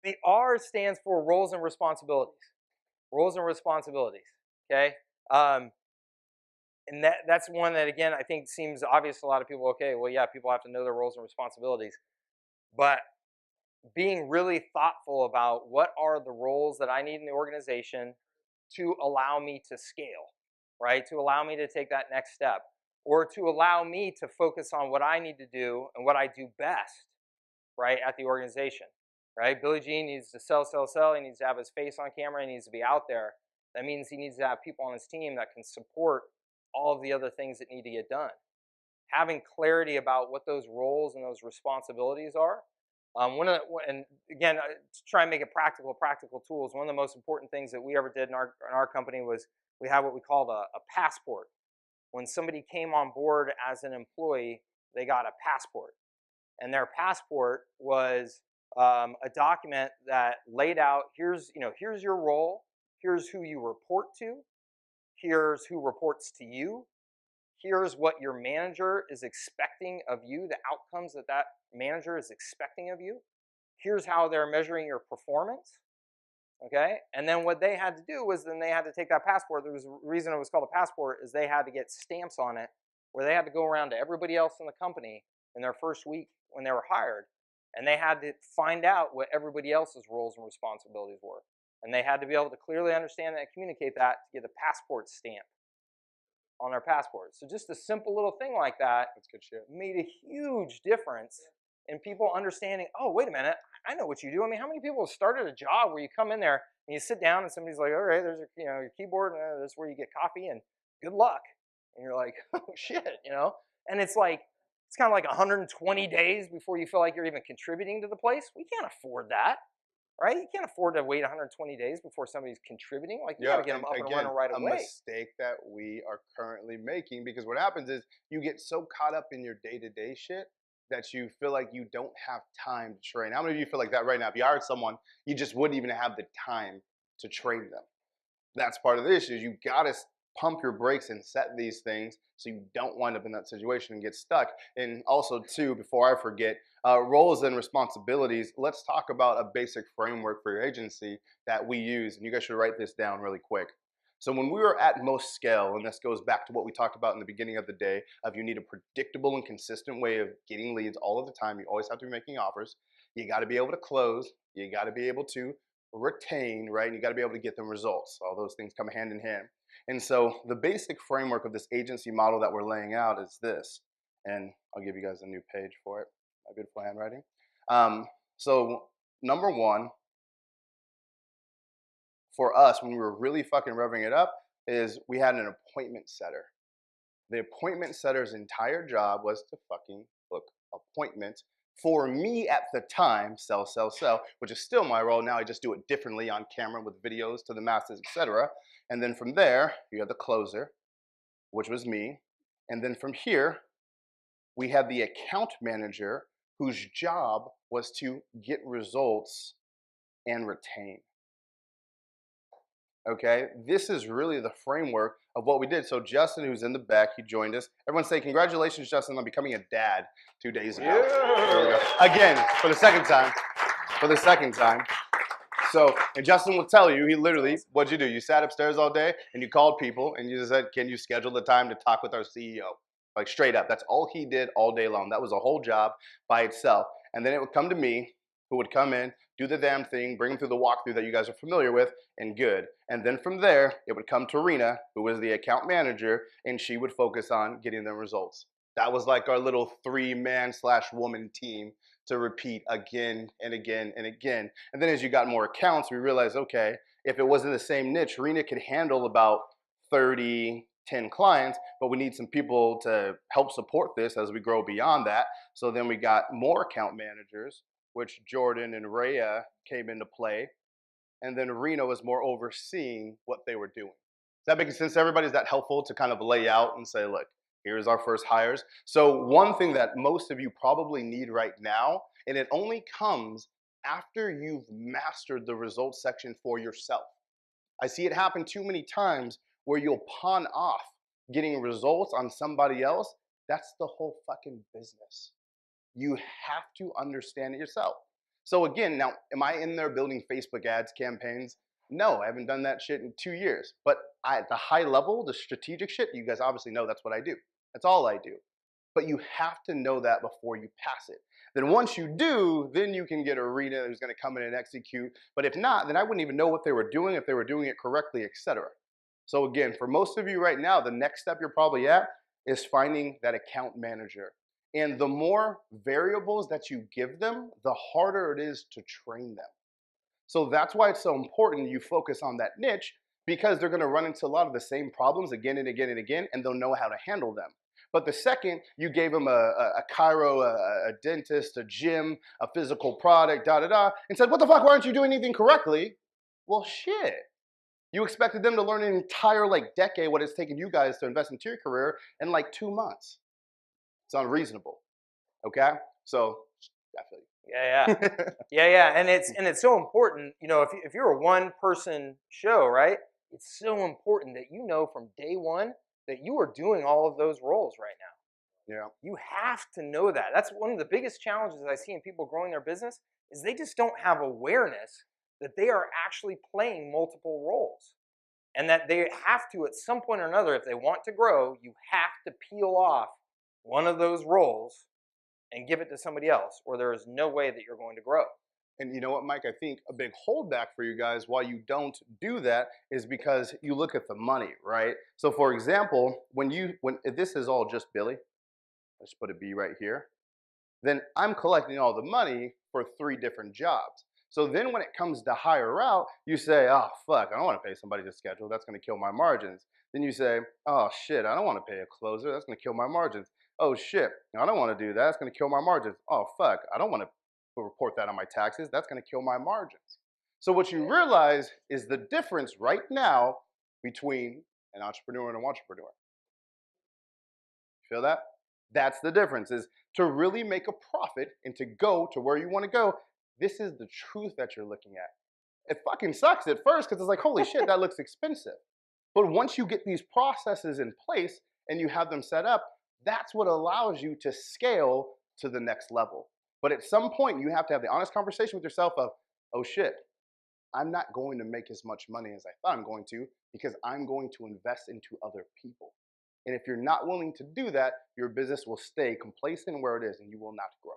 The R stands for roles and responsibilities. Roles and responsibilities. Okay. And that's one that, again, I think seems obvious to a lot of people. Okay, well, yeah, people have to know their roles and responsibilities, but being really thoughtful about what are the roles that I need in the organization to allow me to scale, right? To allow me to take that next step, or to allow me to focus on what I need to do and what I do best, right, at the organization, right? Billy Jean needs to sell, sell, sell. He needs to have his face on camera. He needs to be out there. That means he needs to have people on his team that can support all of the other things that need to get done. Having clarity about what those roles and those responsibilities are. And again, to try and make it practical tools. One of the most important things that we ever did in our company was we had what we called a passport. When somebody came on board as an employee, they got a passport, and their passport was a document that laid out here's your role, here's who you report to, here's who reports to you, here's what your manager is expecting of you, the outcomes that that manager is expecting of you. Here's how they're measuring your performance. Okay, and then what they had to do was then they had to take that passport. There was a reason it was called a passport is they had to get stamps on it, where they had to go around to everybody else in the company in their first week when they were hired, and they had to find out what everybody else's roles and responsibilities were, and they had to be able to clearly understand and communicate that to get a passport stamp on their passport. So just a simple little thing like that, That's good shit. made a huge difference in people understanding, oh, wait a minute, I know what you do. I mean, how many people have started a job where you come in there and you sit down and somebody's like, all right, there's your keyboard, and this is where you get coffee, and good luck. And you're like, oh shit, And it's like, it's kind of like 120 days before you feel like you're even contributing to the place. We can't afford that, right? You can't afford to wait 120 days before somebody's contributing. Like, you got Yeah, to get them and up and again, running right a away. mistake that we are currently making, because what happens is you get so caught up in your day-to-day shit that you feel like you don't have time to train. How many of you feel like that right now? If you hired someone, you just wouldn't even have the time to train them. That's part of the issue. You gotta pump your brakes and set these things so you don't wind up in that situation and get stuck. And also, too, before I forget, roles and responsibilities. Let's talk about a basic framework for your agency that we use, and you guys should write this down really quick. So when we were at most scale, and this goes back to what we talked about in the beginning of the day, of you need a predictable and consistent way of getting leads all of the time. You always have to be making offers. You got to be able to close. You got to be able to retain, right? And you got to be able to get them results. All those things come hand in hand. And so the basic framework of this agency model that we're laying out is this. And I'll give you guys a new page for it. My beautiful handwriting. So number one, for us, when we were really fucking revving it up, is we had an appointment setter. The appointment setter's entire job was to fucking book appointments for me at the time, sell, sell, sell, which is still my role. Now I just do it differently on camera with videos to the masses, etc. And then from there, you have the closer, which was me. And then from here, we had the account manager whose job was to get results and retain. Okay, this is really the framework of what we did. So Justin, who's in the back, he joined us. Everyone say congratulations, Justin, on becoming a dad 2 days ago. Yeah. There we go. Again, for the second time. For the second time. So, and Justin will tell you, he literally, what'd you do? You sat upstairs all day and you called people and you just said, can you schedule the time to talk with our CEO? Like straight up. That's all he did all day long. That was a whole job by itself. And then it would come to me, who would come in, do the damn thing, bring them through the walkthrough that you guys are familiar with, and good. And then from there, it would come to Rena, who was the account manager, and she would focus on getting them results. That was like our little 3-man/woman team to repeat again and again and again. And then as you got more accounts, we realized, okay, if it wasn't the same niche, Rena could handle about 30, 10 clients, but we need some people to help support this as we grow beyond that. So then we got more account managers, which Jordan and Rhea came into play. And then Rena was more overseeing what they were doing. Is that making sense to everybody? Is that helpful to kind of lay out and say, look, here's our first hires? So one thing that most of you probably need right now, and it only comes after you've mastered the results section for yourself. I see it happen too many times where you'll pawn off getting results on somebody else. That's the whole fucking business. You have to understand it yourself. So again, now, am I in there building Facebook ads campaigns? No, I haven't done that shit in 2 years. But at the high level, the strategic shit, you guys obviously know that's what I do. That's all I do. But you have to know that before you pass it. Then once you do, then you can get Arena who's going to come in and execute. But if not, then I wouldn't even know what they were doing, if they were doing it correctly, etc. So again, for most of you right now, the next step you're probably at is finding that account manager. And the more variables that you give them, the harder it is to train them. So that's why it's so important you focus on that niche, because they're going to run into a lot of the same problems again and again and again, and they'll know how to handle them. But the second you gave them a chiro, a dentist, a gym, a physical product, da da da, and said, what the fuck, why aren't you doing anything correctly? Well, shit. You expected them to learn an entire like decade what it's taken you guys to invest into your career in like 2 months. It's unreasonable. Okay? So, I feel Yeah, yeah. you. Yeah, yeah, and it's so important, if you're a one person show, right? It's so important that you know from day one that you are doing all of those roles right now. Yeah. You have to know that. That's one of the biggest challenges I see in people growing their business is they just don't have awareness that they are actually playing multiple roles. And that they have to, at some point or another, if they want to grow, you have to peel off one of those roles and give it to somebody else, or there is no way that you're going to grow. And you know what, Mike? I think a big holdback for you guys why you don't do that is because you look at the money, right? So, for example, when this is all just Billy, let's put a B right here, then I'm collecting all the money for 3 different jobs. So then when it comes to hire out, you say, oh, fuck, I don't want to pay somebody to schedule. That's going to kill my margins. Then you say, oh, shit, I don't want to pay a closer. That's going to kill my margins. Oh, shit, I don't want to do that. That's going to kill my margins. Oh, fuck, I don't want to report that on my taxes. That's going to kill my margins. So what you realize is the difference right now between an entrepreneur and an entrepreneur. Feel that? That's the difference, is to really make a profit and to go to where you want to go. This is the truth that you're looking at. It fucking sucks at first because it's like, holy shit, that looks expensive. But once you get these processes in place and you have them set up, that's what allows you to scale to the next level. But at some point, you have to have the honest conversation with yourself of, oh shit, I'm not going to make as much money as I thought I'm going to because I'm going to invest into other people. And if you're not willing to do that, your business will stay complacent where it is and you will not grow.